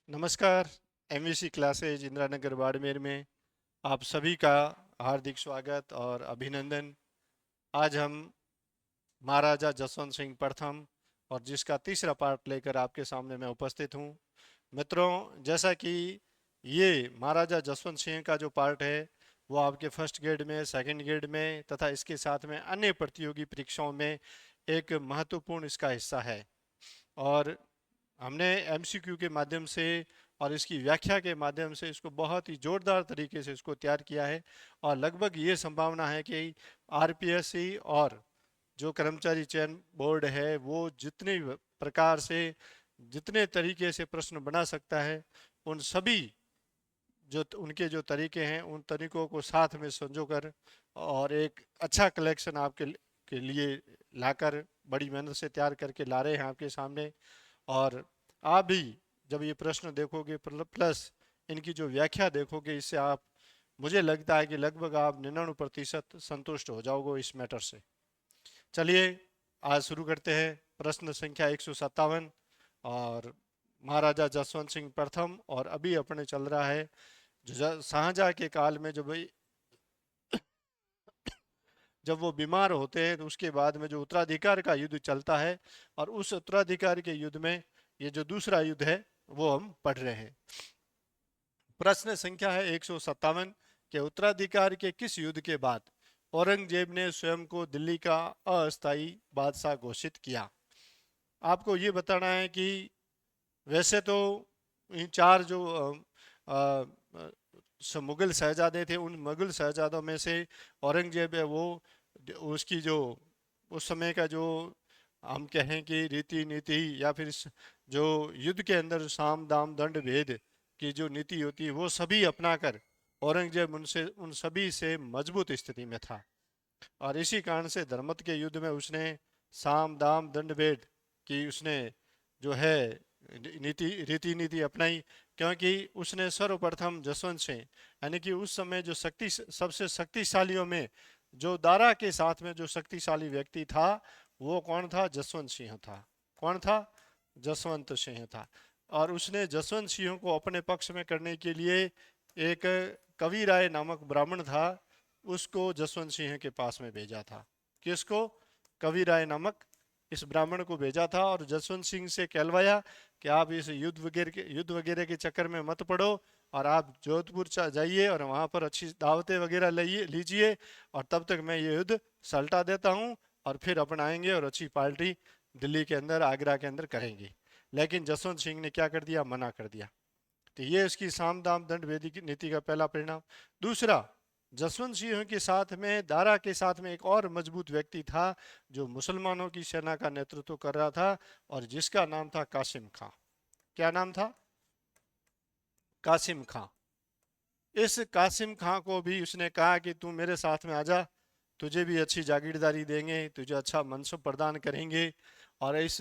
नमस्कार। MVC classes Indira Nagar Barmer में आप सभी का हार्दिक स्वागत और अभिनंदन। आज हम महाराजा जसवंत सिंह प्रथम और जिसका तीसरा पार्ट लेकर आपके सामने मैं उपस्थित हूँ। मित्रों, जैसा कि ये महाराजा जसवंत सिंह का जो पार्ट है वो आपके फर्स्ट ग्रेड में, सेकंड ग्रेड में तथा इसके साथ में अन्य प्रतियोगी परीक्षाओं में एक महत्वपूर्ण इसका हिस्सा है। और हमने एमसीक्यू के माध्यम से और इसकी व्याख्या के माध्यम से इसको बहुत ही जोरदार तरीके से इसको तैयार किया है। और लगभग ये संभावना है कि आरपीएससी और जो कर्मचारी चयन बोर्ड है वो जितने प्रकार से, जितने तरीके से प्रश्न बना सकता है, उन सभी जो उनके जो तरीके हैं उन तरीकों को साथ में संजोकर और एक अच्छा कलेक्शन के लिए लाकर बड़ी मेहनत से तैयार करके ला रहे हैं आपके सामने। और आप भी जब ये प्रश्न देखोगे प्लस इनकी जो व्याख्या देखोगे, इससे आप, मुझे लगता है कि लगभग आप 99% संतुष्ट हो जाओगे इस मैटर से। चलिए आज शुरू करते हैं। प्रश्न संख्या 157 और महाराजा जसवंत सिंह प्रथम, और अभी अपने चल रहा है जो शाहजहां के काल में जब वो बीमार होते हैं तो उसके बाद में जो उत्तराधिकार का युद्ध चलता है, और उस उत्तराधिकार के युद्ध में ये जो दूसरा युद्ध है वो हम पढ़ रहे हैं। प्रश्न संख्या है 157 के उत्तराधिकार के किस युद्ध के बाद औरंगजेब ने स्वयं को दिल्ली का अस्थायी बादशाह घोषित किया। आपको ये बताना है कि वैसे तो इन चार जो मुगल शहजादे थे, उन मुगल शहजादों में से औरंगजेब है वो, उसकी जो उस समय का जो हम कहें कि रीति नीति या फिर जो युद्ध के अंदर साम दाम दंड भेद की जो नीति होती है वो सभी अपनाकर औरंगजेब उनसे उन सभी से मजबूत स्थिति में था। और इसी कारण से धर्मत के युद्ध में उसने साम दाम दंड भेद की उसने जो है रीति नीति अपनाई, क्योंकि उसने सर्वप्रथम जसवंत सिंह, यानी कि उस समय जो सबसे शक्तिशालियों में जो दारा के साथ में जो शक्तिशाली व्यक्ति था वो कौन था? जसवंत सिंह था। कौन था? जसवंत सिंह था। और उसने जसवंत सिंह को अपने पक्ष में करने के लिए एक कवि राय नामक ब्राह्मण था, उसको जसवंत सिंह के पास में भेजा था। किसको? कवि राय नामक इस ब्राह्मण को भेजा था और जसवंत सिंह से कहलवाया कि आप इस युद्ध वगैरह के चक्कर में मत पड़ो और आप जोधपुर जाइए और वहाँ पर अच्छी दावतें वगैरह लीजिए, और तब तक मैं ये युद्ध सल्टा देता हूँ और फिर अपनाएंगे और अच्छी पार्टी दिल्ली के अंदर, आगरा के अंदर करेंगे। लेकिन जसवंत सिंह ने क्या कर दिया? मना कर दिया। तो ये इसकी साम दाम दंड भेदी की नीति का पहला परिणाम। दूसरा, जसवंत सिंह के साथ में, दारा के साथ में एक और मजबूत व्यक्ति था जो मुसलमानों की सेना का नेतृत्व कर रहा था और जिसका नाम था कासिम खां। क्या नाम था? कासिम खां। इस कासिम खां को भी उसने कहा कि तू मेरे साथ में आजा, तुझे भी अच्छी जागीरदारी देंगे, तुझे अच्छा मनसब प्रदान करेंगे। और इस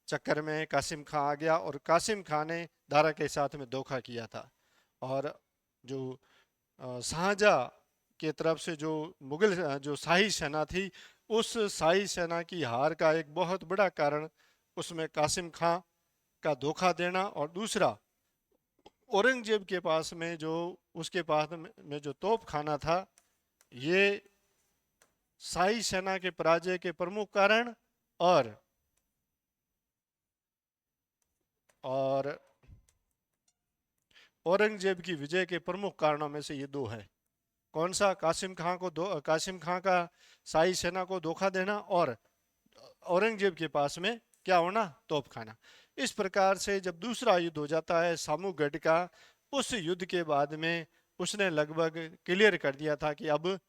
चक्कर में कासिम खां आ गया और कासिम खां ने दारा के साथ में धोखा किया था। और जो शाहजहां के तरफ से जो मुगल जो शाही सेना थी, उस शाही सेना की हार का एक बहुत बड़ा कारण उसमें कासिम खां का धोखा देना, और दूसरा औरंगजेब के पास में जो उसके पास में जो तोप खाना था, ये शाही सेना के पराजय के प्रमुख कारण और और औरंगजेब की विजय के प्रमुख कारणों में से ये दो है। कौन सा? कासिम खां का शाही सेना को धोखा देना और औरंगजेब के पास में क्या होना? तोप खाना। इस प्रकार से जब दूसरा युद्ध हो जाता है सामूगढ़ का, उस युद्ध के बाद में उसने लगभग क्लियर कर दिया था कि अब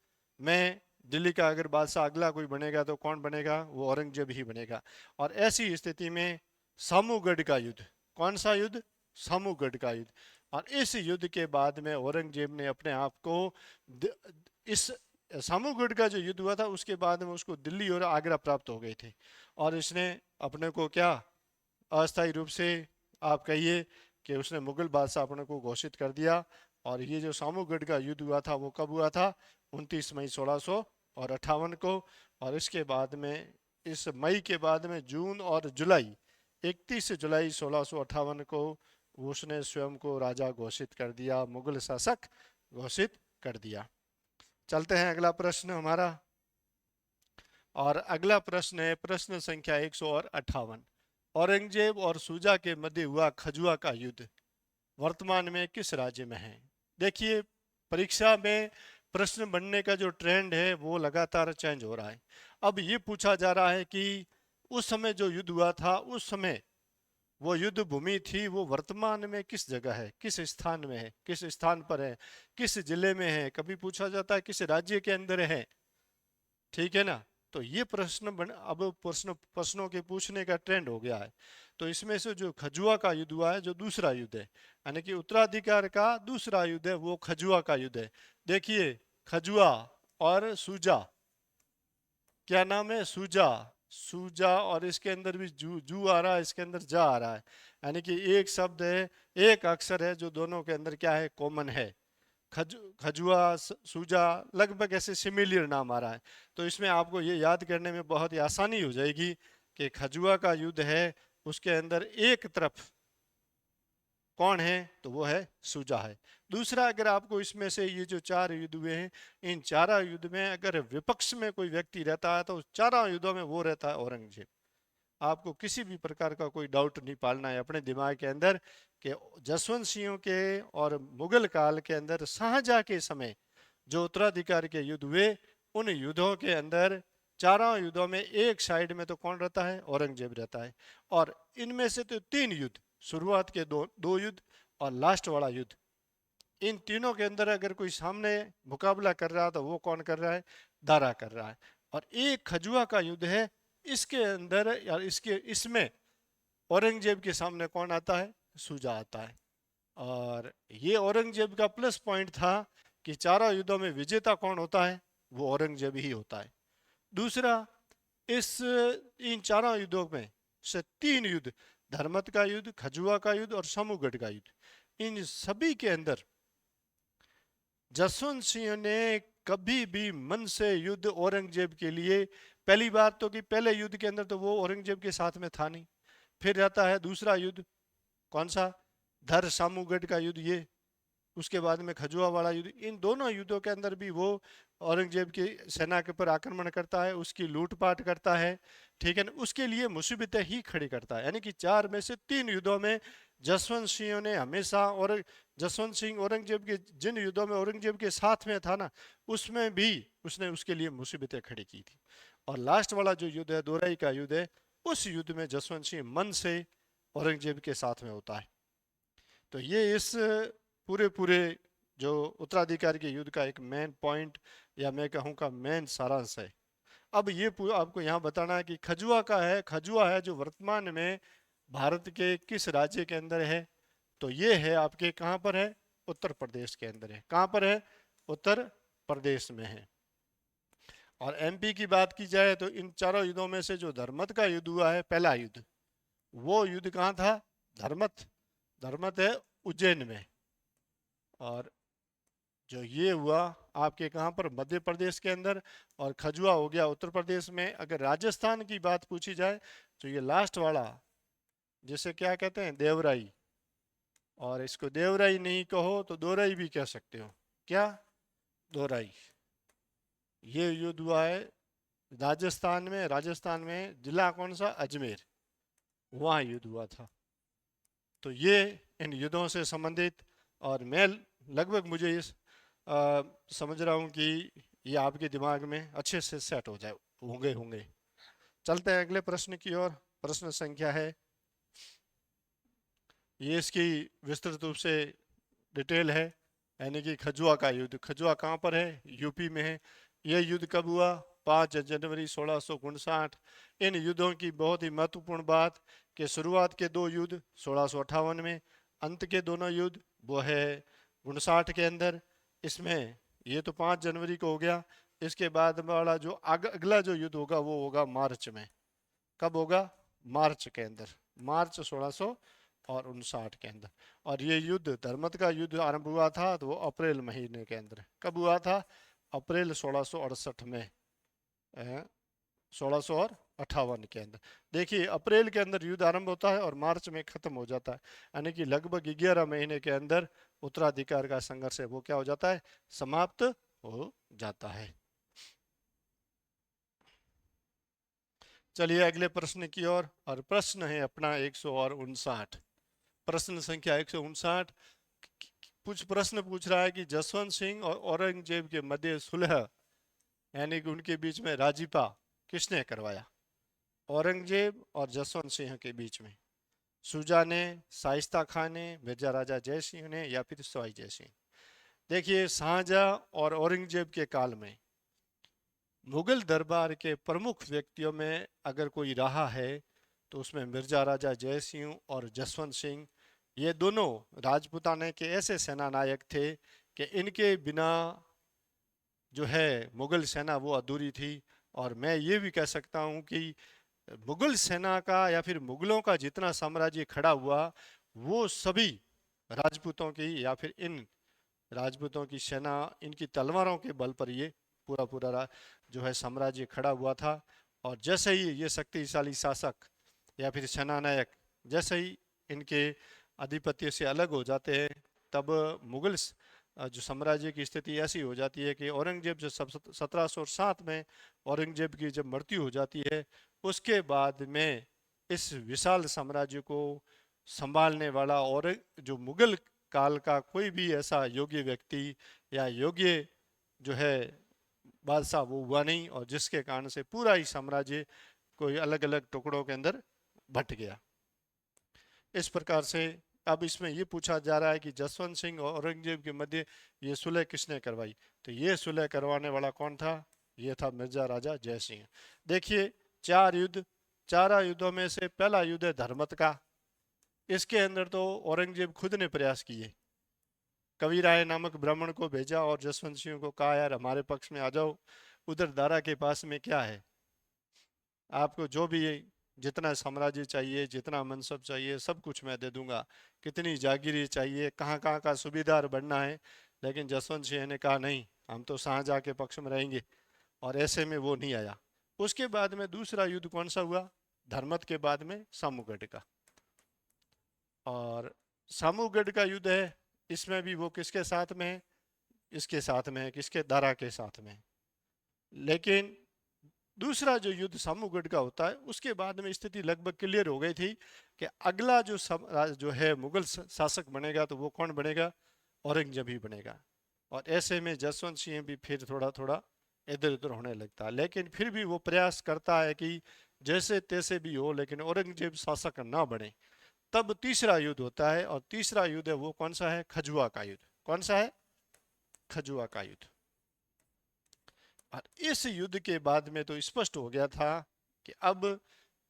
मैं दिल्ली का अगर बादशाह अगला कोई बनेगा तो कौन बनेगा? वो औरंगजेब ही बनेगा। और ऐसी स्थिति में सामूगढ़ का युद्ध, कौन सा युद्ध? सामूगढ़ का युद्ध। और इस युद्ध के बाद में औरंगजेब ने अपने आप को इस सामूगढ़ का जो युद्ध हुआ था उसके बाद में उसको दिल्ली और आगरा प्राप्त हो गए थे, और इसने अपने को क्या अस्थायी रूप से, आप कहिए कि उसने मुगल बादशाह अपने को घोषित कर दिया। और ये जो सामूगढ़ का युद्ध हुआ था वो कब हुआ था? 29 मई 1658 को। और इसके बाद में, इस मई के बाद में जून और जुलाई, 31 जुलाई 1658 को उसने स्वयं को राजा घोषित कर दिया, मुगल शासक घोषित कर दिया। चलते हैं अगला प्रश्न हमारा, और अगला प्रश्न है प्रश्न संख्या 158। औरंगजेब और शुजा के मध्य हुआ खजुआ का युद्ध वर्तमान में किस राज्य में है? देखिए, परीक्षा में प्रश्न बनने का जो ट्रेंड है वो लगातार चेंज हो रहा है। अब ये पूछा जा रहा है कि उस समय जो युद्ध हुआ था, उस समय वो युद्ध भूमि थी, वो वर्तमान में किस जगह है, किस स्थान में है, किस स्थान पर है, किस जिले में है। कभी पूछा जाता है किस राज्य के अंदर है, ठीक है ना। तो ये अब प्रश्नों के पूछने का ट्रेंड हो गया है। तो इसमें से जो खजुआ का युद्ध हुआ है, जो दूसरा युद्ध है, यानी कि उत्तराधिकार का दूसरा युद्ध है, वो खजुआ का युद्ध है। देखिए, खजुआ और सूजा, क्या नाम है? सूजा, सूजा, और इसके अंदर भी जू जू आ रहा है, इसके अंदर जा आ रहा है, यानी कि एक शब्द है, एक अक्षर है जो दोनों के अंदर क्या है, कॉमन है। खजुआ, सूजा, लगभग ऐसे सिमिलर नाम आ रहा है। तो इसमें आपको ये याद करने में बहुत ही आसानी हो जाएगी कि खजुआ का युद्ध है, उसके अंदर एक तरफ कौन है, तो वो है सूजा है। दूसरा, अगर आपको इसमें से ये जो चार युद्ध हुए हैं, इन चारों युद्ध में अगर विपक्ष में कोई व्यक्ति रहता है तो चारों युद्धों में वो रहता है औरंगजेब। आपको किसी भी प्रकार का कोई डाउट नहीं पालना है अपने दिमाग के अंदर कि जसवंत सिंह के और मुगल काल के अंदर शाहजहां के समय जो उत्तराधिकार के युद्ध हुए, उन युद्धों के अंदर चारों युद्धों में एक साइड में तो कौन रहता है, औरंगजेब रहता है। और इनमें से तो तीन युद्ध, शुरुआत के दो युद्ध और लास्ट वाला युद्ध, इन तीनों के अंदर अगर कोई सामने मुकाबला कर रहा तो वो कौन कर रहा है, दारा कर रहा है। और एक खजुआ का युद्ध है, इसके अंदर या इसमें औरंगजेब के सामने कौन आता है, सूजा आता है। और ये औरंगजेब का प्लस पॉइंट था कि चारों युद्धों में विजेता कौन होता है, वो औरंगजेब ही होता है। दूसरा, इन चारों युद्धों में से तीन युद्ध, धर्मत का युद्ध, खजुआ का युद्ध और समूहगढ़ का युद्ध, इन सभी के अंदर जसवंत सिंह ने कभी भी मन से युद्ध औरंगजेब के लिए, पहली बात तो कि पहले युद्ध के अंदर तो वो औरंगजेब के साथ में था नहीं। फिर रहता है दूसरा युद्ध, कौन सा, धर सामूगढ़ का युद्ध, ये उसके बाद में खजुआ वाला युद्ध। इन दोनों युद्धों के अंदर भी वो औरंगजेब की सेना के ऊपर आक्रमण करता है, उसकी लूटपाट करता है, ठीक है ना, उसके लिए मुसीबतें ही खड़ी करता है। यानी कि चार में से तीन युद्धों में जसवंत सिंह ने हमेशा, और जसवंत सिंह औरंगजेब के जिन युद्धों में औरंगजेब के साथ में था ना, उसमें भी उसने उसके लिए मुसीबतें खड़ी की थी। और लास्ट वाला जो युद्ध है, दोराई का युद्ध है, उस युद्ध में जसवंत सिंह मन से औरंगजेब के साथ में होता है। तो ये इस पूरे पूरे जो उत्तराधिकारी के युद्ध का एक मेन पॉइंट, या मैं कहूँगा मेन सारांश है। अब ये आपको यहाँ बताना है कि खजुआ का है, खजुआ है जो वर्तमान में भारत के किस राज्य के अंदर है, तो ये है आपके कहाँ पर है, उत्तर प्रदेश के अंदर है। कहाँ पर है, उत्तर प्रदेश में है। और एमपी की बात की जाए तो इन चारों युद्धों में से जो धर्मत का युद्ध हुआ है, पहला युद्ध, वो युद्ध कहाँ था, धर्मत, धर्मत है उज्जैन में। और जो ये हुआ आपके कहाँ पर, मध्य प्रदेश के अंदर, और खजुआ हो गया उत्तर प्रदेश में। अगर राजस्थान की बात पूछी जाए तो ये लास्ट वाला, जिसे क्या कहते हैं, देवराई, और इसको देवराई नहीं कहो तो दोराई भी कह सकते हो, क्या, दोराई। ये युद्ध हुआ है राजस्थान में। राजस्थान में जिला कौन सा, अजमेर, वहाँ युद्ध हुआ था। तो ये इन युद्धों से संबंधित, और मैं लगभग मुझे इस समझ रहा हूँ कि ये आपके दिमाग में अच्छे से सेट हो जाए होंगे। चलते हैं अगले प्रश्न की ओर। प्रश्न संख्या है, ये इसकी विस्तृत रूप से डिटेल है, यानी कि खजुआ का युद्ध। खजुआ कहाँ पर है, यूपी में है। यह युद्ध कब हुआ, 5 जनवरी 1659। इन युद्धों की बहुत ही महत्वपूर्ण बात कि शुरुआत के दो युद्ध 1658 में, अंत के दोनों युद्ध वो है 59 के अंदर। इसमें ये तो 5 जनवरी को हो गया, इसके बाद वाला जो अगला जो युद्ध होगा वो होगा मार्च में। कब होगा, मार्च के अंदर, मार्च 1659 के अंदर। और ये युद्ध, धर्मत का युद्ध आरंभ हुआ था तो वो अप्रैल महीने के अंदर। कब हुआ था, अप्रैल 1668 में, 1668 58 के अंदर। देखिए अप्रैल के अंदर युद्ध आरंभ होता है और मार्च में खत्म हो जाता है, यानी कि लगभग 11 महीने के अंदर उत्तराधिकार का संघर्ष है वो क्या हो जाता है, समाप्त हो जाता है। चलिए अगले प्रश्न की ओर, और प्रश्न है अपना 159, प्रश्न संख्या 159। कुछ प्रश्न पूछ रहा है कि जसवंत सिंह और औरंगजेब के मध्य सुलह, यानी कि उनके बीच में राजीपा किसने करवाया, औरंगजेब और जसवंत सिंह के बीच में, शुजा ने, शाइस्ता खान ने, मिर्जा राजा जय सिंह ने, या फिर सवाई जय सिंह। देखिए शाहजहां और औरंगजेब के काल में मुगल दरबार के प्रमुख व्यक्तियों में अगर कोई रहा है तो उसमें मिर्जा राजा जय सिंह और जसवंत सिंह, ये दोनों राजपूताने के ऐसे सेना नायक थे कि इनके बिना जो है मुगल सेना वो अधूरी थी। और मैं ये भी कह सकता हूँ कि मुगल सेना का या फिर मुगलों का जितना साम्राज्य खड़ा हुआ वो सभी राजपूतों की या फिर इन राजपूतों की सेना, इनकी तलवारों के बल पर ये पूरा पूरा जो है साम्राज्य खड़ा हुआ था। और जैसे ही ये शक्तिशाली शासक या फिर सेनानायक जैसे ही इनके आधिपत्य से अलग हो जाते हैं, तब मुगल जो साम्राज्य की स्थिति ऐसी हो जाती है कि औरंगजेब जो 1707 में औरंगजेब की जब मृत्यु हो जाती है, उसके बाद में इस विशाल साम्राज्य को संभालने वाला और जो मुगल काल का कोई भी ऐसा योग्य व्यक्ति या योग्य जो है बादशाह वो हुआ नहीं, और जिसके कारण से पूरा ही साम्राज्य कोई अलग अलग टुकड़ों के अंदर बट गया। इस प्रकार से अब इसमें ये पूछा जा रहा है कि जसवंत सिंह और औरंगजेब के मध्य ये सुलह किसने करवाई, तो ये सुलह करवाने वाला कौन था, ये था मिर्जा राजा जय सिंह। देखिए 4 युद्ध, 4 युद्धों में से पहला युद्ध है धर्मत का। इसके अंदर तो औरंगजेब खुद ने प्रयास किए, कवि राय नामक ब्राह्मण को भेजा और जसवंत सिंह को कहा यार हमारे पक्ष में आ जाओ, उधर दारा के पास में क्या है, आपको जो भी जितना साम्राज्य चाहिए, जितना मनसब चाहिए, सब कुछ मैं दे दूंगा, कितनी जागीरी चाहिए, कहाँ कहाँ का सुबेदार बनना है। लेकिन जसवंत सिंह ने कहा नहीं, हम तो शाहजहां के पक्ष में रहेंगे, और ऐसे में वो नहीं आया। उसके बाद में दूसरा युद्ध कौन सा हुआ, धर्मत के बाद में सामूगढ़ का। और सामूगढ़ का युद्ध है, इसमें भी वो किसके साथ में है, इसके साथ में है, किसके, दारा के साथ में है। लेकिन दूसरा जो युद्ध सामूगढ़ का होता है उसके बाद में स्थिति लगभग क्लियर हो गई थी कि अगला जो है मुगल शासक बनेगा तो वो कौन बनेगा, औरंगजेब ही बनेगा। और ऐसे में जसवंत सिंह भी फिर थोड़ा थोड़ा इधर उधर होने लगता है, लेकिन फिर भी वो प्रयास करता है कि जैसे तैसे भी हो लेकिन औरंगजेब शासक ना बने। तब तीसरा युद्ध होता है, और तीसरा युद्ध है वो कौन सा है, खजुआ का युद्ध। कौन सा है, खजुआ का युद्ध। और इस युद्ध के बाद में तो स्पष्ट हो गया था कि अब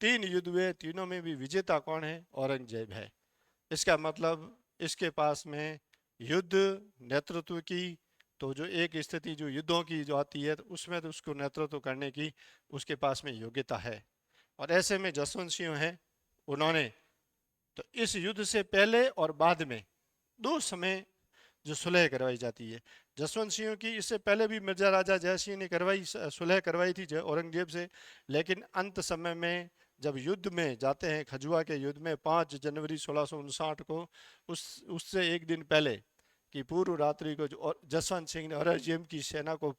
3 युद्ध हुए, तीनों में भी विजेता कौन है, औरंगजेब है। इसका मतलब इसके पास में युद्ध नेतृत्व की तो जो एक स्थिति जो युद्धों की जो आती है तो उसमें तो उसको नेतृत्व करने की उसके पास में योग्यता है। और ऐसे में जसवंत सिंह है, उन्होंने तो इस युद्ध से पहले और बाद में 2 समय जो सुलह करवाई जाती है। जसवंत सिंह की इससे पहले भी मिर्जा राजा जय सिंह ने करवाई, सुलह करवाई थी औरंगजेब से, लेकिन अंत समय में जब युद्ध में जाते हैं, खजुआ के युद्ध में 5 जनवरी 1659 को, उससे एक दिन पहले कि पूर्व रात्रि को जो जसवंत सिंह ने औरंगजेब की सेना को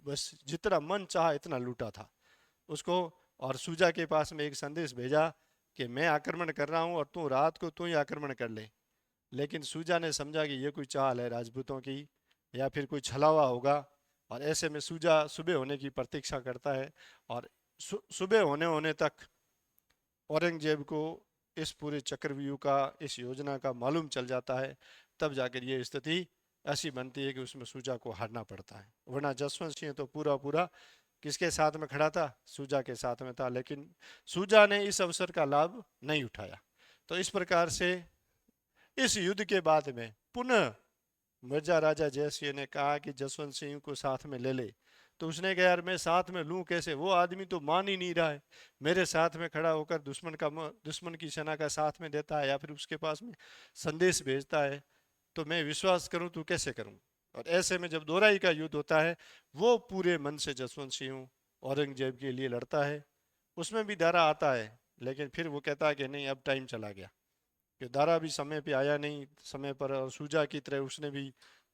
बस जितना मन चाहा इतना लूटा था उसको, और शुजा के पास में एक संदेश भेजा कि मैं आक्रमण कर रहा हूँ और तू रात को तू ही आक्रमण कर ले। लेकिन सूजा ने समझा कि ये कोई चाल है राजपूतों की या फिर कोई छलावा होगा, और ऐसे में सूजा सुबह होने की प्रतीक्षा करता है। और सुबह होने होने तक औरंगजेब को इस पूरे चक्रव्यूह का, इस योजना का मालूम चल जाता है। तब जाकर ये स्थिति ऐसी बनती है कि उसमें सूजा को हारना पड़ता है। वरना जसवंत सिंह तो पूरा पूरा किसके साथ में खड़ा था, सूजा के साथ में था, लेकिन सूजा ने इस अवसर का लाभ नहीं उठाया। तो इस प्रकार से इस युद्ध के बाद में पुनः मिर्जा राजा जय सिंह ने कहा कि जसवंत सिंह को साथ में ले ले। तो उसने कहा यार मैं साथ में लूं कैसे, वो आदमी तो मान ही नहीं रहा है, मेरे साथ में खड़ा होकर दुश्मन की सेना का साथ में देता है या फिर उसके पास में संदेश भेजता है, तो मैं विश्वास करूं तो कैसे करूं। और ऐसे में जब दोराई का युद्ध होता है, वो पूरे मन से जसवंत सिंह औरंगजेब के लिए लड़ता है, उसमें भी दारा आता है, लेकिन फिर वो कहता है कि नहीं अब टाइम चला गया, कि दारा भी समय पे आया नहीं समय पर, और सूजा की तरह उसने भी,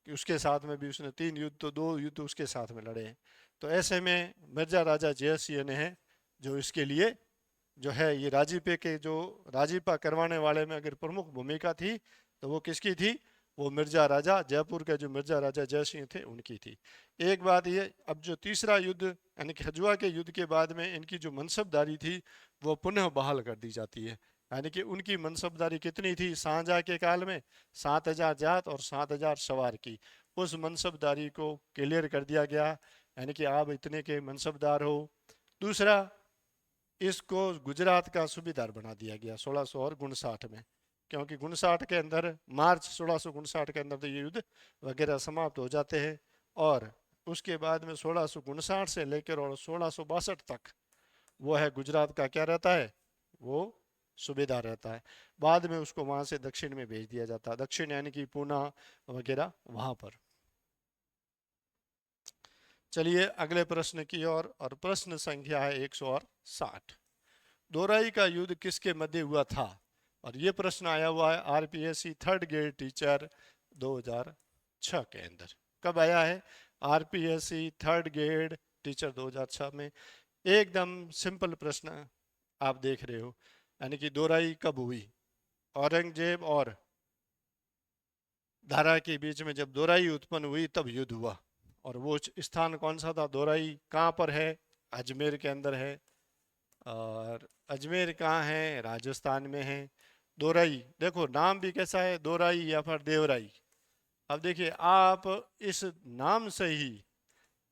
कि उसके साथ में भी उसने 3 युद्ध तो 2 युद्ध उसके साथ में लड़े हैं। तो ऐसे में मिर्जा राजा जयसिंह ने है जो इसके लिए जो है ये राजीपे के जो राजीपा करवाने वाले में अगर प्रमुख भूमिका थी तो वो किसकी थी, वो मिर्जा राजा जयपुर के जो मिर्जा राजा जयसिंह थे उनकी थी। एक बात ये, अब जो तीसरा युद्ध यानी कि हजुआ के युद्ध के बाद में इनकी जो मनसबदारी थी वो पुनः बहाल कर दी जाती है। यानी कि उनकी मनसबदारी कितनी थी शाहजहाँ के काल में, 7,000 जात और 7,000 सवार की, उस मनसबदारी को क्लियर कर दिया गया, यानी कि आप इतने के मनसबदार हो। दूसरा, इसको गुजरात का सूबेदार बना दिया गया 1659 में, क्योंकि 59 के अंदर, मार्च 1659 के अंदर तो ये युद्ध वगैरह समाप्त हो जाते हैं, और उसके बाद में 1659 से लेकर और 1662 तक वो है गुजरात का क्या रहता है, वो सूबेदार रहता है। बाद में उसको वहां से दक्षिण में भेज दिया जाता है, दक्षिण यानी कि पूना वगैरह वहां पर। चलिए अगले प्रश्न की ओर, और प्रश्न संख्या है 160। दोराई का युद्ध किसके मध्य हुआ था? और ये प्रश्न आया हुआ है आरपीएससी थर्ड ग्रेड टीचर 2006 के अंदर। कब आया है? आरपीएससी थर्ड ग्रेड टीचर 2006 में। एकदम सिंपल प्रश्न आप देख रहे हो, यानी कि दोराई कब हुई? औरंगजेब और दारा के बीच में जब दोराई उत्पन्न हुई तब युद्ध हुआ। और वो स्थान कौन सा था? दोराई कहाँ पर है? अजमेर के अंदर है। और अजमेर कहाँ है? राजस्थान में है। दोराई, देखो नाम भी कैसा है, दोराई या फिर देवराई। अब देखिए आप इस नाम से ही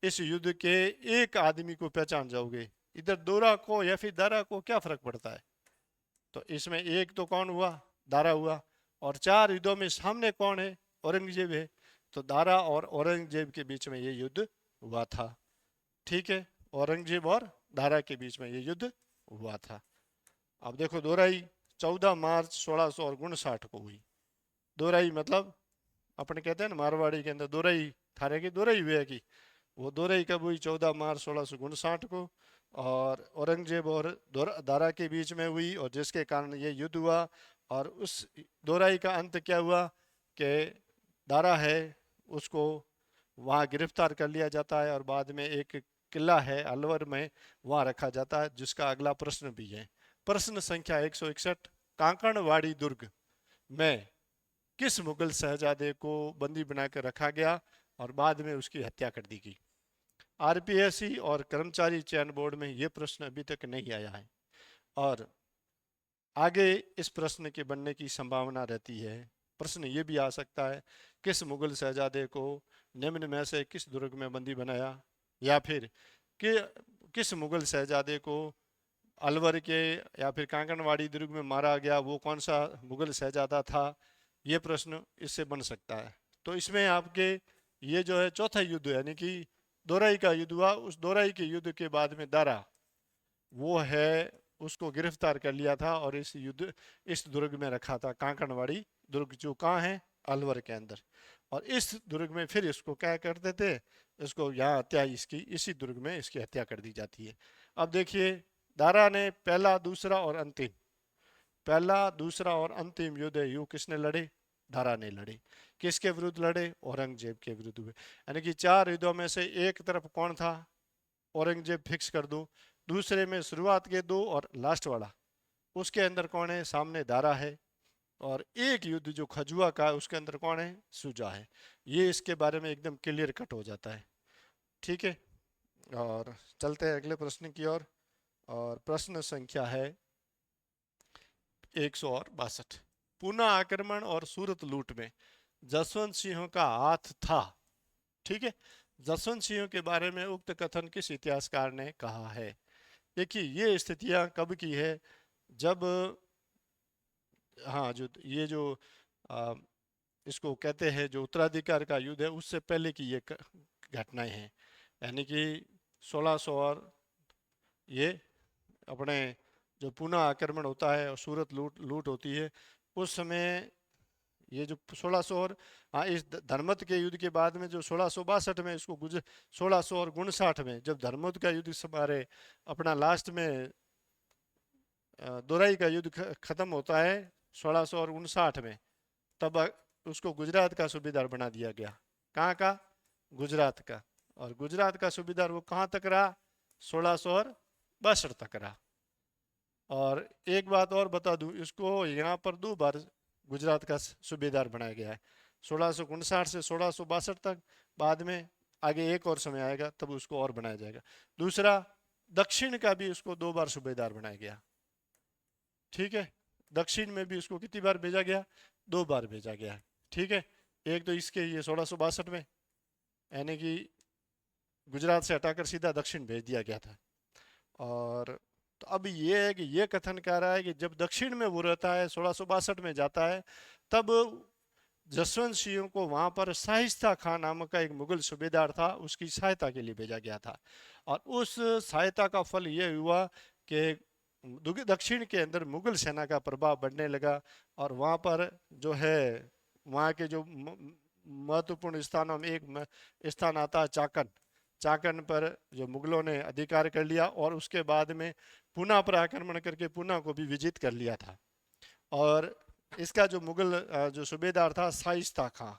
इस युद्ध के एक आदमी को पहचान जाओगे, इधर दोरा को या फिर दारा को क्या फर्क पड़ता है? तो इसमें एक तो कौन हुआ? दारा हुआ। और 4 युद्धों में सामने कौन है? औरंगजेब है। तो दारा और औरंगजेब के बीच में ये युद्ध हुआ था। ठीक है, औरंगजेब और दारा के बीच में ये युद्ध हुआ था। अब देखो दोराई 14 मार्च 1659 को हुई। दोराई मतलब अपन कहते हैं ना मारवाड़ी के अंदर दोराई थारे की दोराई हुई है कि, वो दोराई कब हुई? 14 मार्च 1659 को। और औरंगजेब और दारा के बीच में हुई, और जिसके कारण ये युद्ध हुआ। और उस दोराई का अंत क्या हुआ कि दारा है उसको वहाँ गिरफ्तार कर लिया जाता है, और बाद में एक किला है अलवर में वहाँ रखा जाता है, जिसका अगला प्रश्न भी है। प्रश्न संख्या 161, कांकड़वाड़ी दुर्ग में किस मुगल शहजादे को बंदी बनाकर रखा गया और बाद में उसकी हत्या कर दी गई? आरपीएससी और कर्मचारी चयन बोर्ड में यह प्रश्न अभी तक नहीं आया है, और आगे इस प्रश्न के बनने की संभावना रहती है। प्रश्न ये भी आ सकता है, किस मुगल शहजादे को निम्न में से किस दुर्ग में बंदी बनाया, या फिर कि किस मुगल शहजादे को अलवर के या फिर कांकड़वाड़ी दुर्ग में मारा गया, वो कौन सा मुगल शहजादा था? ये प्रश्न इससे बन सकता है। तो इसमें आपके ये जो है चौथा युद्ध यानी कि दोराई का युद्ध हुआ, उस दोराई के युद्ध के बाद में दारा वो है उसको गिरफ्तार कर लिया था, और इस युद्ध इस दुर्ग में रखा था, कांकड़वाड़ी दुर्ग जो कहाँ है? अलवर के अंदर। और इस दुर्ग में फिर इसको क्या करते थे, इसको यहाँ हत्या इसकी इसी दुर्ग में इसकी हत्या कर दी जाती है। अब देखिए दारा ने पहला दूसरा और अंतिम, पहला दूसरा और अंतिम युद्ध यू किसने लड़े? दारा ने लड़े। किसके विरुद्ध लड़े? औरंगजेब के विरुद्ध हुए। यानी कि 4 युद्धों में से एक तरफ कौन था? औरंगजेब फिक्स कर दो। दूसरे में शुरुआत के 2 और लास्ट वाला उसके अंदर कौन है? सामने दारा है। और एक युद्ध जो खजुआ का है उसके अंदर कौन है? सुजा है। ये इसके बारे में एकदम क्लियर कट हो जाता है। ठीक है, और चलते हैं अगले प्रश्न की ओर, और प्रश्न संख्या है 162। पूना आक्रमण और सूरत लूट में जसवंत सिंह का हाथ था। ठीक है, जसवंत सिंह के बारे में उक्त कथन किस इतिहासकार ने कहा है? देखिए ये स्थितियां कब की है, जब हाँ जो ये जो आ, इसको कहते हैं जो उत्तराधिकार का युद्ध है उससे पहले की ये घटनाएं हैं। यानी कि 1600 और ये अपने जो पुनः आक्रमण होता है और सूरत लूट लूट होती है उस समय, ये जो 1600 और हाँ इस धर्मत के युद्ध के बाद में जो 1662 में इसको 1659 में जब धर्मत का युद्ध हमारे अपना लास्ट में दोराई का युद्ध खत्म होता है 1659 में, तब उसको गुजरात का सूबेदार बना दिया गया। कहाँ का? गुजरात का। और गुजरात का सूबेदार वो कहाँ तक रहा? 1662 तक रहा। और एक बात और बता दूं, इसको यहाँ पर 2 बार गुजरात का सूबेदार बनाया गया है, 1659 से 1662 तक। बाद में आगे एक और समय आएगा तब उसको और बनाया जाएगा। दूसरा, दक्षिण का भी उसको 2 बार सूबेदार बनाया गया। ठीक है, दक्षिण में भी उसको कितनी बार भेजा गया? 2 बार भेजा गया। ठीक है, एक तो इसके ये 1662 में, यानी कि गुजरात से हटाकर सीधा दक्षिण भेज दिया गया था। और तो अब ये है कि ये कथन कह रहा है कि जब दक्षिण में वो रहता है, 1662 में जाता है, तब जसवंत सिंह को वहां पर शाइस्ता खान नामक का एक मुगल सूबेदार था, उसकी सहायता के लिए भेजा गया था। और उस सहायता का फल ये हुआ कि दक्षिण के अंदर मुगल सेना का प्रभाव बढ़ने लगा। और वहां पर जो है, वहां के जो महत्वपूर्ण स्थानों में एक स्थान आता है चाकन। चाकन पर जो मुगलों ने अधिकार कर लिया और उसके बाद में पूना पर आक्रमण करके पूना को भी विजित कर लिया था। और इसका जो मुगल जो सूबेदार था शाइस्ता खां,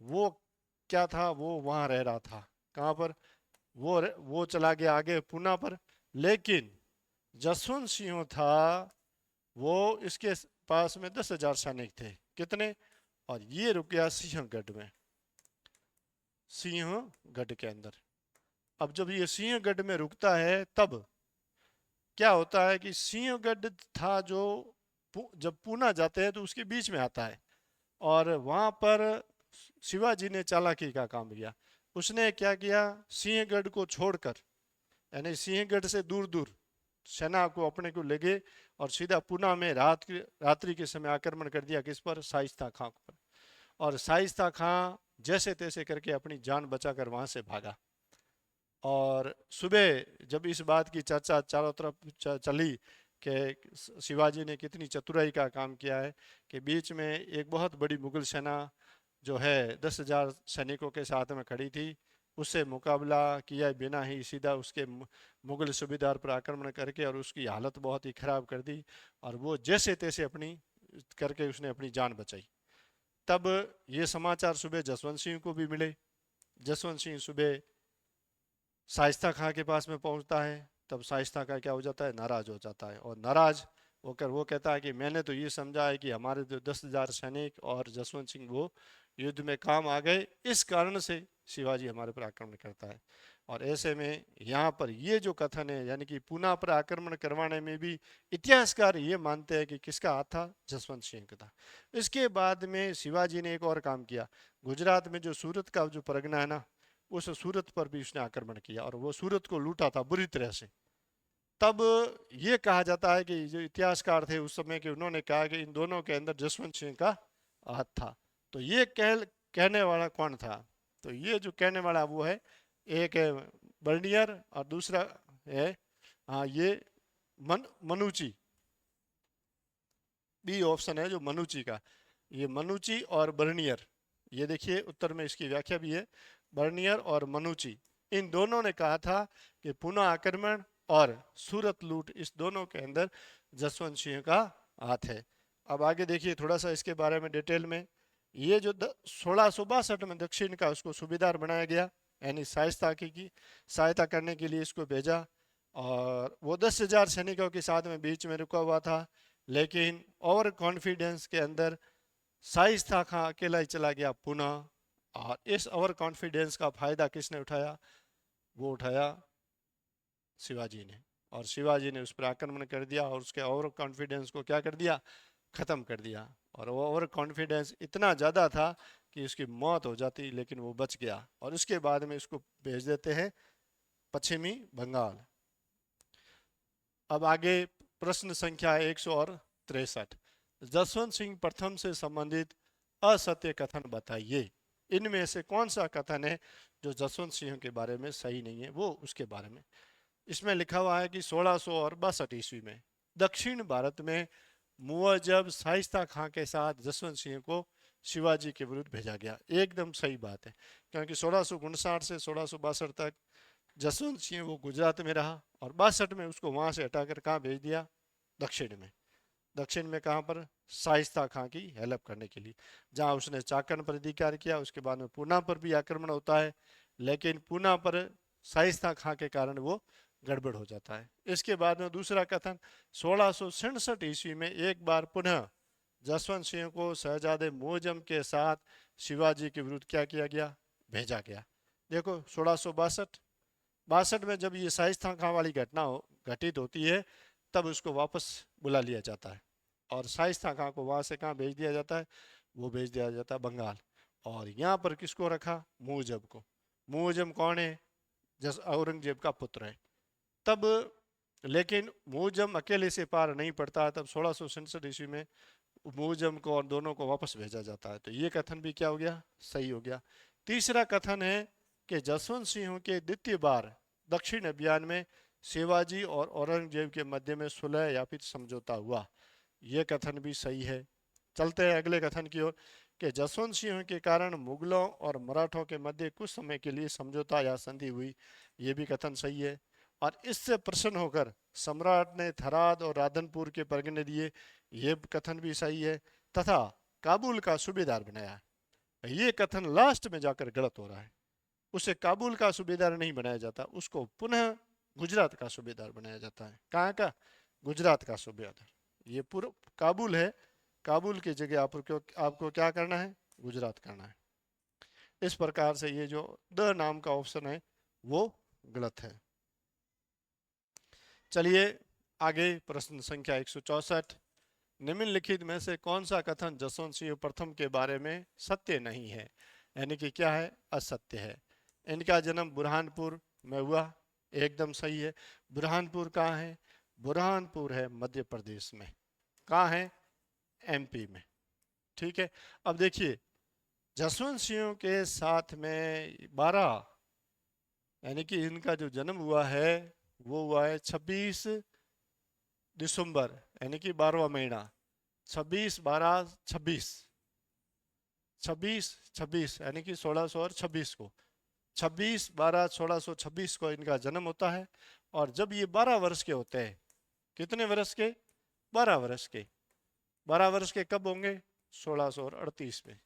वो क्या था, वो वहां रह रहा था। कहाँ पर? वो चला गया आगे पूना पर। लेकिन जसवंत सिंह था, वो इसके पास में 10,000 सैनिक थे। कितने? और ये रुक गया सिंहगढ़ में, सिंहगढ़ के अंदर। अब जब ये सिंहगढ़ में रुकता है तब क्या होता है कि सिंहगढ़ था जो जब पूना जाते हैं तो उसके बीच में आता है। और वहां पर शिवाजी ने चालाकी का काम किया। उसने क्या किया, सिंहगढ़ को छोड़कर, यानी सिंहगढ़ से दूर दूर सेना को अपने को ले गए और सीधा पूना में रात्रि के समय आक्रमण कर दिया। किस पर? शाइस्ता खां पर। और शाइस्ता खां जैसे तैसे करके अपनी जान बचाकर वहां से भागा। और सुबह जब इस बात की चर्चा चारों तरफ चली कि शिवाजी ने कितनी चतुराई का काम किया है, कि बीच में एक बहुत बड़ी मुगल सेना जो है 10,000 सैनिकों के साथ में खड़ी थी, उससे मुकाबला किया बिना ही सीधा उसके मुगल सूबेदार पर आक्रमण करके और उसकी हालत बहुत ही खराब कर दी। और वो जैसे तैसे अपनी करके उसने अपनी जान बचाई। तब ये समाचार सुबह जसवंत सिंह को भी मिले। जसवंत सिंह सुबह शाइस्ता खां के पास में पहुंचता है। तब शाइस्ता खां क्या हो जाता है? नाराज हो जाता है। और नाराज होकर वो कहता है कि मैंने तो ये समझा है कि हमारे जो 10,000 सैनिक और जसवंत सिंह वो युद्ध में काम आ गए, इस कारण से शिवाजी हमारे पर आक्रमण करता है। और ऐसे में यहाँ पर ये जो कथन है, यानी कि पूना पर आक्रमण करवाने में भी इतिहासकार ये मानते हैं कि किसका हाथ था? जसवंत सिंह का था। इसके बाद में शिवाजी ने एक और काम किया। गुजरात में जो सूरत का जो परगना है ना, उस सूरत पर भी उसने आक्रमण किया और वो सूरत को लूटा था बुरी तरह से। तब ये कहा जाता है कि जो इतिहासकार थे उस समय के, उन्होंने कहा कि इन दोनों के अंदर जसवंत सिंह का हाथ था। तो ये कहने वाला कौन था? तो ये जो कहने वाला वो है, एक है बर्नियर और दूसरा है, हाँ, ये मनुची। बी ऑप्शन है जो मनुची का। ये मनुची और बर्नियर, ये देखिए उत्तर में इसकी व्याख्या भी है। बर्नियर और मनुची, इन दोनों ने कहा था कि पुनः आक्रमण और सूरत लूट, इस दोनों के अंदर जसवंत सिंह का हाथ है। अब आगे देखिए थोड़ा सा इसके बारे में डिटेल में। ये जो 1662 में दक्षिण का उसको सूबेदार बनाया गया, यानी शाइस्ता की सहायता करने के लिए इसको भेजा। और वो 10,000 सैनिकों के साथ में बीच में रुका हुआ था। लेकिन ओवर कॉन्फिडेंस के अंदर शाइस्ता खां अकेला ही चला गया पुनः। और इस ओवर कॉन्फिडेंस का फायदा किसने उठाया? वो उठाया शिवाजी ने। और शिवाजी ने उस पर आक्रमण कर दिया और उसके ओवर कॉन्फिडेंस को क्या कर दिया? खत्म कर दिया। और वो ओवर कॉन्फिडेंस इतना ज़्यादा था कि उसकी मौत हो जाती, लेकिन वो बच गया। और उसके बाद में इसको भेज देते हैं पश्चिमी बंगाल। अब आगे प्रश्न संख्या 163। जसवंत सिंह प्रथम से संबंधित असत्य कथन बताइए। इनमें से कौन सा कथन है जो जसवंत सिंह के बारे में सही नहीं है, वो उसके बारे में। इसमें लिखा हुआ है कि 1662 ईस्वी में दक्षिण भारत में मुअज्जब शाइस्ता खां के साथ जसवंत सिंह को शिवाजी के विरुद्ध भेजा गया। एकदम सही बात है, क्योंकि 1659 से 1662 तक जसवंत सिंह वो गुजरात में रहा और 62 में उसको वहां से हटाकर कहाँ भेज दिया? दक्षिण में कहाँ पर? शाइस्ता खां की हेल्प करने के लिए। जहाँ उसने चाकन पर अधिकार किया, उसके बाद में पूना पर भी आक्रमण होता है, लेकिन पूना पर शाइस्ता खां के कारण वो गड़बड़ हो जाता है। इसके बाद में दूसरा कथन, 1667 ईस्वी में एक बार पुनः जसवंत सिंह को शहजादे मुअज्जम के साथ शिवाजी के विरुद्ध क्या किया गया? भेजा गया। देखो 1662 में जब ये शाइस्ता खां वाली घटना घटित होती है, तब उसको वापस बुला लिया जाता है और शाइस्ता खां को वहां से कहाँ भेज दिया जाता है? वो भेज दिया जाता है बंगाल। और यहाँ पर किसको रखा? मुअज्जम को। मुअज्जम कौन है? जस औरंगजेब का पुत्र है। तब लेकिन मुअज्जम अकेले से पार नहीं पड़ता, तब 1667 ईस्वी में मुअज्जम को और दोनों को वापस भेजा जाता है। तो ये कथन भी क्या हो गया? सही हो गया। तीसरा कथन है कि जसवंत सिंह के द्वितीय बार दक्षिण अभियान में शिवाजी और औरंगजेब के मध्य में सुलह या फिर समझौता हुआ। यह कथन भी सही है। चलते हैं अगले कथन की ओर कि जसवंत सिंह के कारण मुगलों और मराठों के मध्य कुछ समय के लिए समझौता या संधि हुई। यह भी कथन सही है। और इससे प्रसन्न होकर सम्राट ने थराद और राधनपुर के परगने दिए। यह कथन भी सही है। तथा काबुल का सूबेदार बनाया। ये कथन लास्ट में जाकर गलत हो रहा है। उसे काबुल का सूबेदार नहीं बनाया जाता, उसको पुनः गुजरात का सूबेदार बनाया जाता है। कहाँ का? गुजरात का सूबेदार। ये पूरा काबुल है, काबुल की जगह आपको क्या करना है? गुजरात करना है। इस प्रकार से ये जो द नाम का ऑप्शन है वो गलत है। चलिए आगे, प्रश्न संख्या 164। निम्नलिखित में से कौन सा कथन जसवंत सिंह प्रथम के बारे में सत्य नहीं है? यानी कि क्या है? असत्य है। इनका जन्म बुरहानपुर में हुआ, एकदम सही है। बुरहानपुर कहाँ है? बुरहानपुर है मध्य प्रदेश में। कहाँ है? एमपी में। ठीक है। अब देखिए, जसवंत सिंह के साथ में 12, यानी कि इनका जो जन्म हुआ है वो हुआ है 26 दिसंबर, यानी कि 12वां महीना, 26 12 26, 26 यानी कि 1626 को, 26 12 1626 को इनका जन्म होता है। और जब ये 12 वर्ष के होते हैं, कितने वर्ष के? 12 वर्ष के। 12 वर्ष के कब होंगे? 1638 में।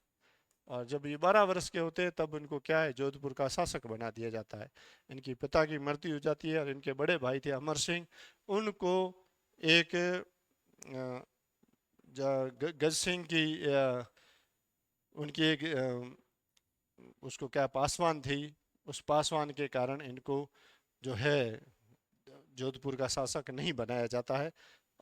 और जब ये 12 वर्ष के होते हैं तब इनको क्या है? जोधपुर का शासक बना दिया जाता है। इनकी पिता की मृत्यु हो जाती है और इनके बड़े भाई थे अमर सिंह, उनको एक गज सिंह की उनकी एक उसको क्या पासवान थी, उस पासवान के कारण इनको जो है जोधपुर का शासक नहीं बनाया जाता है।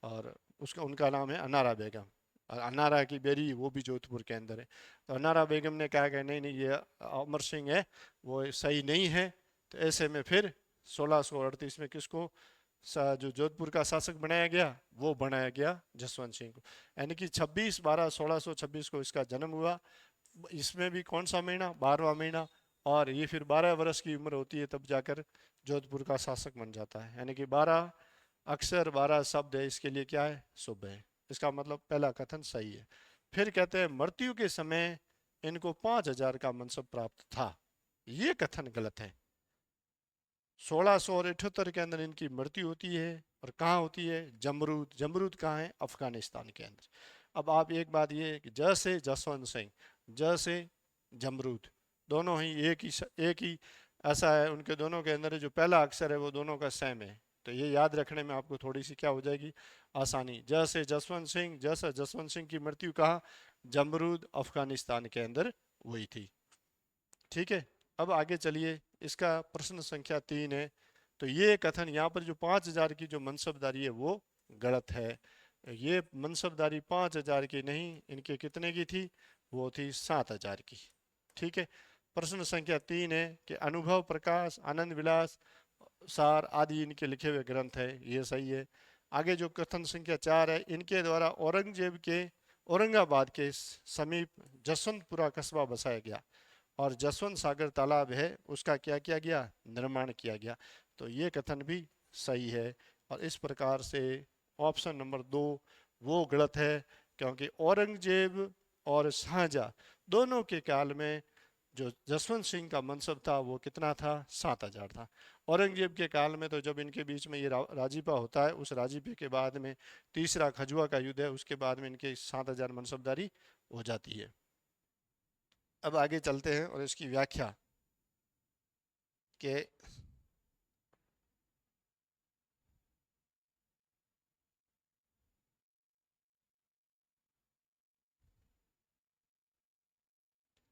और उसका उनका नाम है अनारा बेगम। और अनारा की बेरी वो भी जोधपुर के अंदर है। तो अनारा बेगम ने कहा कि नहीं नहीं, ये अमर सिंह है वो सही नहीं है। तो ऐसे में फिर 1638 में किसको जो जोधपुर का शासक बनाया गया? वो बनाया गया जसवंत सिंह को। यानी कि 26 12 1626 को इसका जन्म हुआ। इसमें भी कौन सा महीना? 12वां महीना। और ये फिर 12 वर्ष की उम्र होती है तब जाकर जोधपुर का शासक बन जाता है। यानी कि 12 अक्षर 12 शब्द है, इसके लिए क्या है? शुभ है। इसका मतलब पहला कथन सही है। फिर कहते हैं मृत्यु के समय इनको 5000 का मनसब प्राप्त था। ये कथन गलत है। 1678 के अंदर इनकी मृत्यु होती है। और कहाँ होती है? जमरूद। जमरूद कहाँ है? अफगानिस्तान के अंदर। अब आप एक बात ये कि ज से जसवंत सिंह, ज से जमरूद, दोनों ही एक ही ऐसा है, उनके दोनों के अंदर जो पहला अक्षर है वो दोनों का सेम है। तो ये याद रखने में आपको थोड़ी सी क्या हो जाएगी? आसानी। ज से जसवंत सिंह, ज से जसवंत सिंह की मृत्यु कहाँ? जमरूद अफगानिस्तान के अंदर हुई थी। ठीक है। अब आगे चलिए, इसका प्रश्न संख्या 3 है। तो ये कथन यहाँ पर जो 5000 की जो मनसबदारी है वो गलत है। ये मनसबदारी 5000 की नहीं, इनके कितने की थी? वो थी 7000 की। ठीक है। प्रश्न संख्या 3 है कि अनुभव प्रकाश, आनंद विलास, सार आदि इनके लिखे हुए ग्रंथ है। ये सही है। आगे जो कथन संख्या 4 है, इनके द्वारा औरंगजेब के औरंगाबाद के समीप जसवंतपुरा कस्बा बसाया गया और जसवंत सागर तालाब है उसका क्या किया गया? निर्माण किया गया। तो ये कथन भी सही है। और इस प्रकार से ऑप्शन नंबर 2 वो गलत है, क्योंकि औरंगजेब और शाहजहां दोनों के काल में जो जसवंत सिंह का मनसब था वो कितना था, 7,000 था। औरंगजेब के काल में तो जब इनके बीच में ये राजीपा होता है, उस राजीपे के बाद में तीसरा खजुआ का युद्ध है, उसके बाद में इनके 7,000 मनसबदारी हो जाती है। अब आगे चलते हैं और इसकी व्याख्या के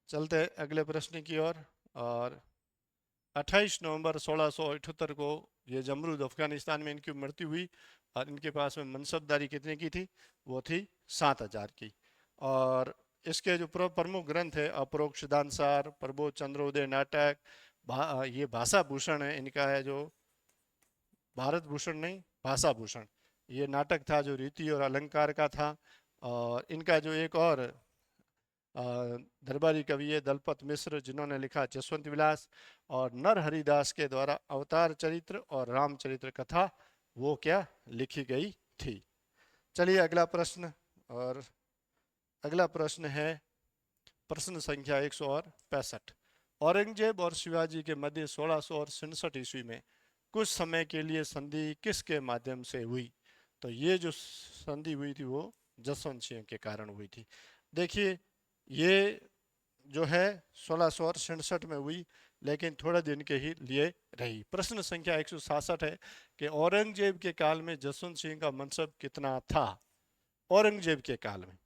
चलते हैं अगले प्रश्न की ओर। और 28 नवंबर 1678 को ये जमरूद अफगानिस्तान में इनकी मृत्यु हुई और इनके पास में मनसबदारी कितने की थी, वो थी 7,000 की। और इसके जो प्रमुख ग्रंथ है, अपरोक्ष दानसार, प्रबोध चंद्रोदय नाटक, ये भाषा भूषण है इनका, है जो भारत भूषण नहीं, भाषा भूषण, ये नाटक था जो रीति और अलंकार का था। और इनका जो एक और दरबारी कवि है दलपत मिश्र, जिन्होंने लिखा जसवंत विलास, और नर हरिदास के द्वारा अवतार चरित्र और रामचरित्र कथा वो क्या लिखी गई थी। चलिए अगला प्रश्न। और अगला प्रश्न है प्रश्न संख्या 165। औरंगजेब और शिवाजी के मध्य 1667 ईस्वी में कुछ समय के लिए संधि किसके माध्यम से हुई? तो ये जो संधि हुई थी वो जसवंत सिंह के कारण हुई थी। देखिए ये जो है 1667 में हुई, लेकिन थोड़े दिन के ही लिए रही। प्रश्न संख्या 167 है कि औरंगजेब के काल में जसवंत सिंह का मनसब कितना था? औरंगजेब के काल में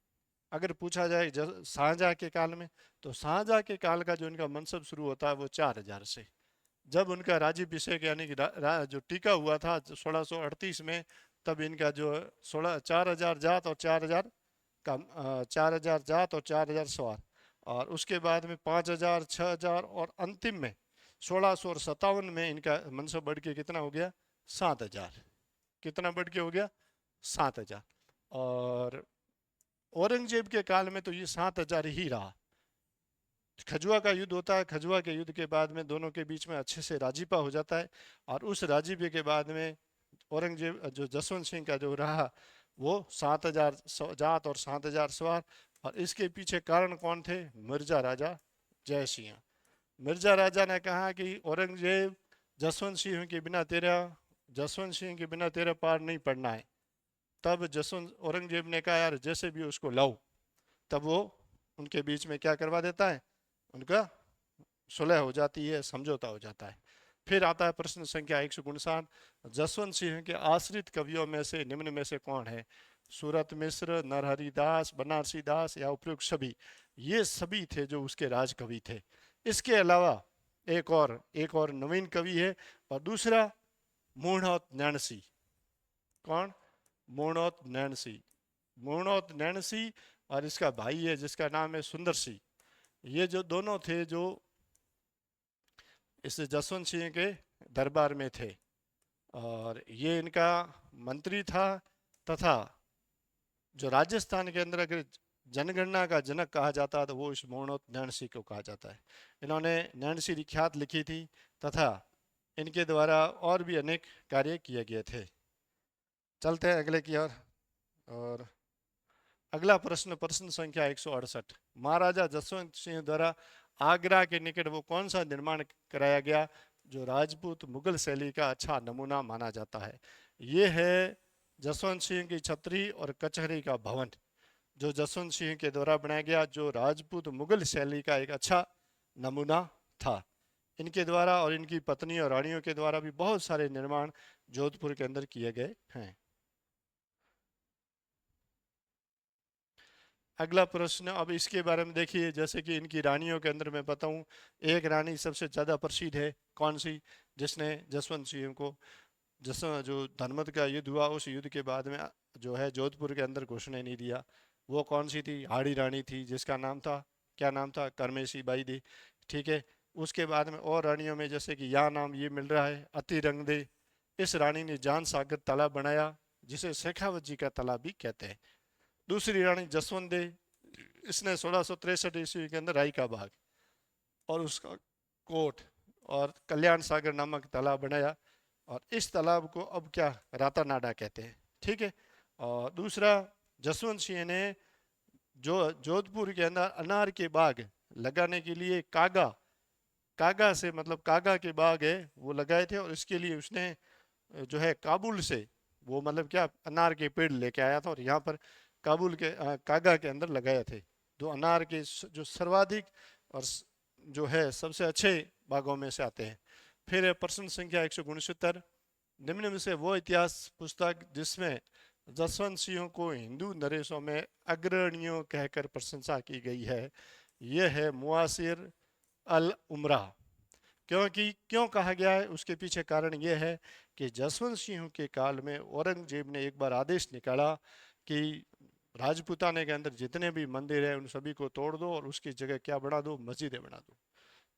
अगर पूछा जाए शाहजहां के काल में, तो शाहजहां के काल का जो इनका मनसब शुरू होता है वो 4,000 से। जब उनका राज्याभिषेक यानी कि जो टीका हुआ था 1638 में, तब इनका जो 4,000 जात और 4,000 का 4,000 जात और 4,000 सवार, और उसके बाद में 5,000, 6,000 और अंतिम में 1657 में इनका मनसब बढ़ के कितना हो गया, 7,000। कितना बढ़ के हो गया, 7,000। और औरंगजेब के काल में तो ये 7,000 ही रहा। खजुआ का युद्ध होता है, खजुआ के युद्ध के बाद में दोनों के बीच में अच्छे से राजीपा हो जाता है, और उस राजीपे के बाद में औरंगजेब जो जसवंत सिंह का जो रहा वो 7,000 जात और 7,000 सवार। और इसके पीछे कारण कौन थे? मिर्जा राजा जय सिंह। मिर्जा राजा ने कहा कि औरंगजेब, जसवंत सिंह के बिना तेरा पार नहीं पड़ना है। तब जसवंत औरंगजेब ने कहा यार जैसे भी उसको लाओ। तब वो उनके बीच में क्या करवा देता है, उनका सुलह हो जाती है, समझौता हो जाता है। फिर आता है प्रश्न संख्या 159। जसवंत सिंह के आश्रित कवियों में से निम्न में से कौन है? सूरत मिश्र, नरहरि दास, बनारसी दास या उपयुक्त सभी? ये सभी थे जो उसके राज कवि थे। इसके अलावा एक और नवीन कवि है, और दूसरा मूर्णौत नैणसी। कौन? मूर्णौत नैणसी। मूर्णौत नैणसी और इसका भाई है जिसका नाम है सुंदर सिंह। ये जो दोनों थे जो इस जसवंत सिंह के दरबार में थे, और ये इनका मंत्री था, तथा जो राजस्थान के अंदर अगर जनगणना का जनक कहा जाता है तो वो इस मूर्णौत नैणसी को कहा जाता है। इन्होंने नैणसी लिख्यात लिखी थी, तथा इनके द्वारा और भी अनेक कार्य किए गए थे। चलते हैं अगले की ओर। और अगला प्रश्न प्रश्न संख्या 168। महाराजा जसवंत सिंह द्वारा आगरा के निकट वो कौन सा निर्माण कराया गया जो राजपूत मुगल शैली का अच्छा नमूना माना जाता है? ये है जसवंत सिंह की छतरी और कचहरी का भवन, जो जसवंत सिंह के द्वारा बनाया गया, जो राजपूत मुगल शैली का एक अच्छा नमूना था। इनके द्वारा और इनकी पत्नी और रानियों के द्वारा भी बहुत सारे निर्माण जोधपुर के अंदर किए गए हैं। अगला प्रश्न, अब इसके बारे में देखिए, जैसे कि इनकी रानियों के अंदर मैं बताऊं, एक रानी सबसे ज़्यादा प्रसिद्ध है, कौन सी? जिसने जसवंत सिंह को जो धनमत का युद्ध हुआ उस युद्ध के बाद में जो है जोधपुर के अंदर घुसने नहीं दिया, वो कौन सी थी? हाड़ी रानी थी, जिसका नाम था, क्या नाम था? करमेसी बाई दी। ठीक है। उसके बाद में और रानियों में जैसे कि यह नाम ये मिल रहा है, अति रंग दे। इस रानी ने जान सागर तालाब बनाया, जिसे शेखावत जी का तालाब भी कहते हैं। दूसरी रानी जसवंत दे, इसने 1663 ईस्वी के अंदर राई का बाग और उसका कोट और कल्याण सागर नामक तालाब बनाया, और इस तालाब को अब क्या रातानाडा कहते हैं। ठीक है। और दूसरा, जसवंत सिंह ने जो जोधपुर के अंदर अनार के बाग लगाने के लिए कागा, कागा से मतलब कागा के बाग है वो लगाए थे, और इसके लिए उसने जो है काबुल से वो मतलब क्या अनार के पेड़ लेके आया था और यहाँ पर काबुल के कागा के अंदर लगाए थे। जो अनार के जो सर्वाधिक और जो है सबसे अच्छे बागों में से आते हैं। फिर है प्रश्न संख्या 169, निम्न में से वो इतिहास पुस्तक जिसमें जसवंत सिंह को हिंदू नरेशों में अग्रणीय कहकर प्रशंसा की गई है, यह है मुआसिर अल उमरा। क्योंकि क्यों कहा गया है उसके पीछे कारण यह है कि जसवंत सिंह के काल में औरंगजेब ने एक बार आदेश निकाला कि राजपूताने के अंदर जितने भी मंदिर है उन सभी को तोड़ दो और उसकी जगह क्या बना दो, मस्जिदें बना दो।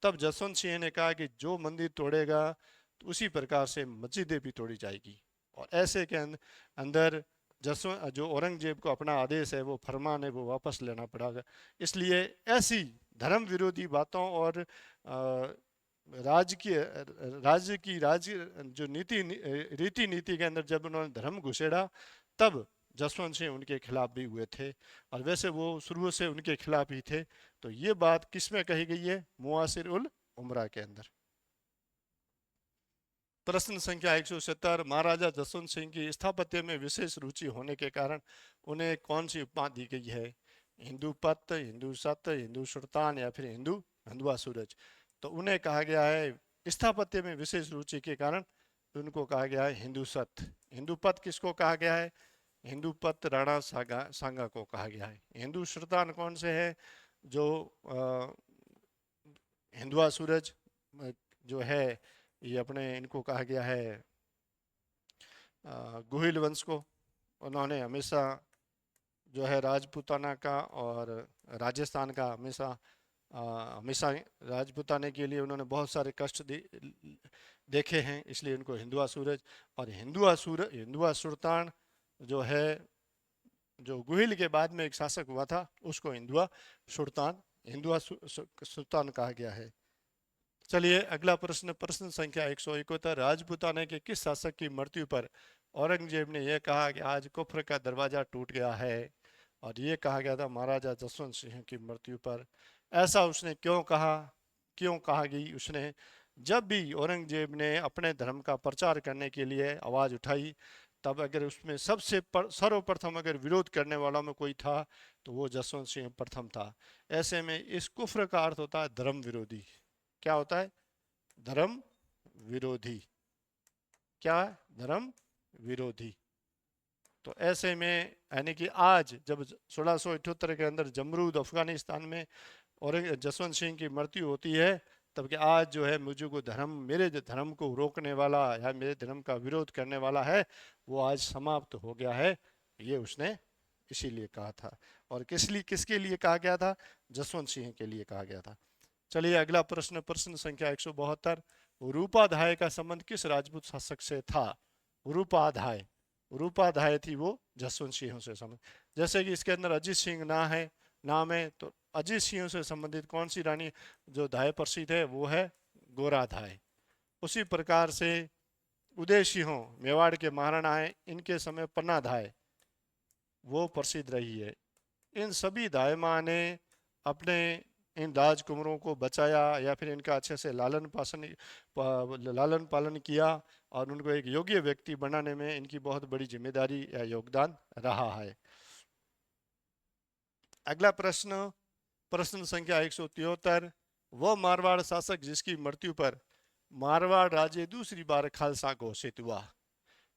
तब जसवंत सिंह ने कहा कि जो मंदिर तोड़ेगा तो उसी प्रकार से मस्जिदें भी तोड़ी जाएगी। और ऐसे के अंदर जसवंत जो औरंगजेब को अपना आदेश है वो फरमान है वो वापस लेना पड़ेगा। इसलिए ऐसी धर्म विरोधी बातों और राज्य जो रीति नीति के अंदर जब उन्होंने धर्म घुसेड़ा तब जसवंत सिंह उनके खिलाफ भी हुए थे, और वैसे वो शुरू से उनके खिलाफ ही थे। तो ये बात किस में कही गई है, मुआसिर उल उमरा के अंदर। प्रश्न संख्या 170, महाराजा जसवंत सिंह की स्थापत्य में विशेष रुचि होने के कारण उन्हें कौन सी उपमा दी गई है, हिंदू पत, हिंदू सत्य, हिंदू सुल्तान या फिर हिंदू हंधुआ सूरज। तो उन्हें कहा गया है स्थापत्य में विशेष रुचि के कारण उनको कहा गया है हिंदू सत्य। हिंदू पत किसको कहा गया है, हिंदू पत राणा सांगा को कहा गया है। हिंदू सुल्तान कौन से है, जो हिंदुआ सूरज जो है ये अपने इनको कहा गया है गुहिल वंश को। उन्होंने हमेशा जो है राजपूताना का और राजस्थान का हमेशा राजपूताने के लिए उन्होंने बहुत सारे कष्ट देखे हैं, इसलिए उनको हिंदुआ सूरज। और हिंदुआ सुल्तान जो है जो गुहिल के बाद में एक शासक हुआ था उसको हिंदुआ सुल्तान कहा गया है। चलिए अगला प्रश्न, प्रश्न संख्या 171, राजपूताने के किस शासक की मृत्यु पर औरंगजेब ने यह कहा कि आज कुफ्र का दरवाजा टूट गया है, और ये कहा गया था महाराजा जसवंत सिंह की मृत्यु पर। ऐसा उसने क्यों कहा गई उसने, जब भी औरंगजेब ने अपने धर्म का प्रचार करने के लिए आवाज़ उठाई तब अगर उसमें सबसे सर्वप्रथम अगर विरोध करने वाला में कोई था तो वो जसवंत सिंह प्रथम था। ऐसे में इस कुफ्र का अर्थ होता है धर्म विरोधी। क्या होता है, धर्म विरोधी। क्या है, धर्म विरोधी। तो ऐसे में यानी कि आज जब 1678 के अंदर जमरूद अफगानिस्तान में और जसवंत सिंह की मृत्यु होती है तब कि आज जो है मुझे को धर्म, मेरे धर्म को रोकने वाला या मेरे धर्म का विरोध करने वाला है वो आज समाप्त हो गया है, ये उसने इसीलिए कहा था। और किसके लिए कहा गया था, जसवंत सिंह के लिए कहा गया था। चलिए अगला प्रश्न, प्रश्न संख्या 172, रूपाधाय का संबंध किस राजपूत शासक से था। रूपाधाय थी वो जसवंत सिंह से संबंध। जैसे कि इसके अंदर अजीत सिंह नाम है, तो अजीत सिंह से संबंधित कौन सी रानी जो धाय प्रसिद्ध है वो है गोराधाय। उसी प्रकार से उदय सिंह मेवाड़ के महाराणा है, इनके समय पन्नाधाय वो प्रसिद्ध रही है। इन सभी धायमा ने अपने इन राजकुमारों को बचाया या फिर इनका अच्छे से लालन पालन किया और उनको एक योग्य व्यक्ति बनाने में इनकी बहुत बड़ी जिम्मेदारी या योगदान रहा है। अगला प्रश्न, प्रश्न संख्या 173, वह मारवाड़ शासक जिसकी मृत्यु पर मारवाड़ राज्य दूसरी बार खालसा घोषित हुआ।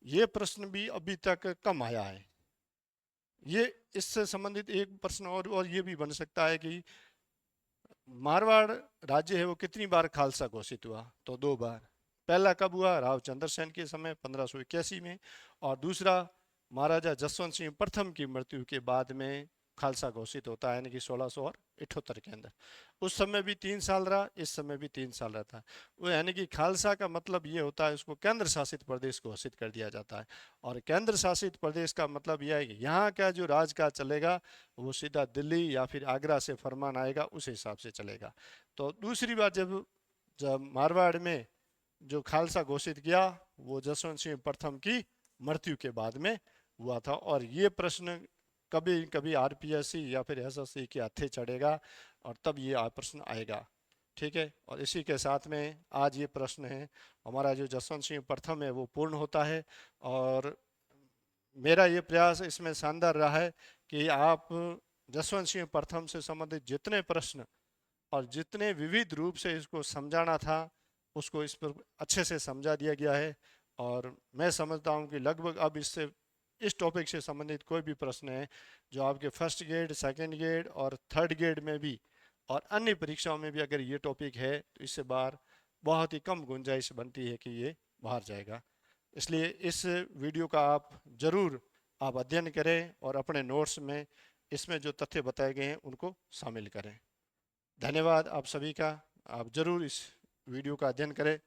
ये प्रश्न भी अभी तक कम आया है। ये इससे संबंधित एक प्रश्न और ये भी बन सकता है कि मारवाड़ राज्य है वो कितनी बार खालसा घोषित हुआ, तो 2 बार। पहला कब हुआ, राव चंद्रसेन के समय 1581 में, और दूसरा महाराजा जसवंत सिंह प्रथम की मृत्यु के बाद में खालसा घोषित होता है, यानी कि 1678 के अंदर। उस समय भी 3 साल रहा, इस समय भी 3 साल रहता है वो, यानी कि खालसा का मतलब ये होता है उसको केंद्र शासित प्रदेश घोषित कर दिया जाता है। और केंद्र शासित प्रदेश का मतलब यह है कि यहाँ का जो राजकाज चलेगा वो सीधा दिल्ली या फिर आगरा से फरमान आएगा उस हिसाब से चलेगा। तो दूसरी बार जब मारवाड़ में जो खालसा घोषित किया वो जसवंत सिंह प्रथम की मृत्यु के बाद में हुआ था। और ये प्रश्न कभी कभी आरपीएससी या फिर एसएससी के हत्थे चढ़ेगा और तब ये प्रश्न आएगा। ठीक है, और इसी के साथ में आज ये प्रश्न है हमारा जो जसवंत सिंह प्रथम है वो पूर्ण होता है। और मेरा ये प्रयास इसमें शानदार रहा है कि आप जसवंत सिंह प्रथम से संबंधित जितने प्रश्न और जितने विविध रूप से इसको समझाना था उसको इस पर अच्छे से समझा दिया गया है। और मैं समझता हूँ कि लगभग अब इससे इस टॉपिक से संबंधित कोई भी प्रश्न है जो आपके फर्स्ट ग्रेड, सेकंड ग्रेड और थर्ड ग्रेड में भी और अन्य परीक्षाओं में भी अगर ये टॉपिक है तो इससे बाहर बहुत ही कम गुंजाइश बनती है कि ये बाहर जाएगा। इसलिए इस वीडियो का आप ज़रूर आप अध्ययन करें और अपने नोट्स में इसमें जो तथ्य बताए गए हैं उनको शामिल करें। धन्यवाद आप सभी का। आप ज़रूर इस वीडियो का अध्ययन करें।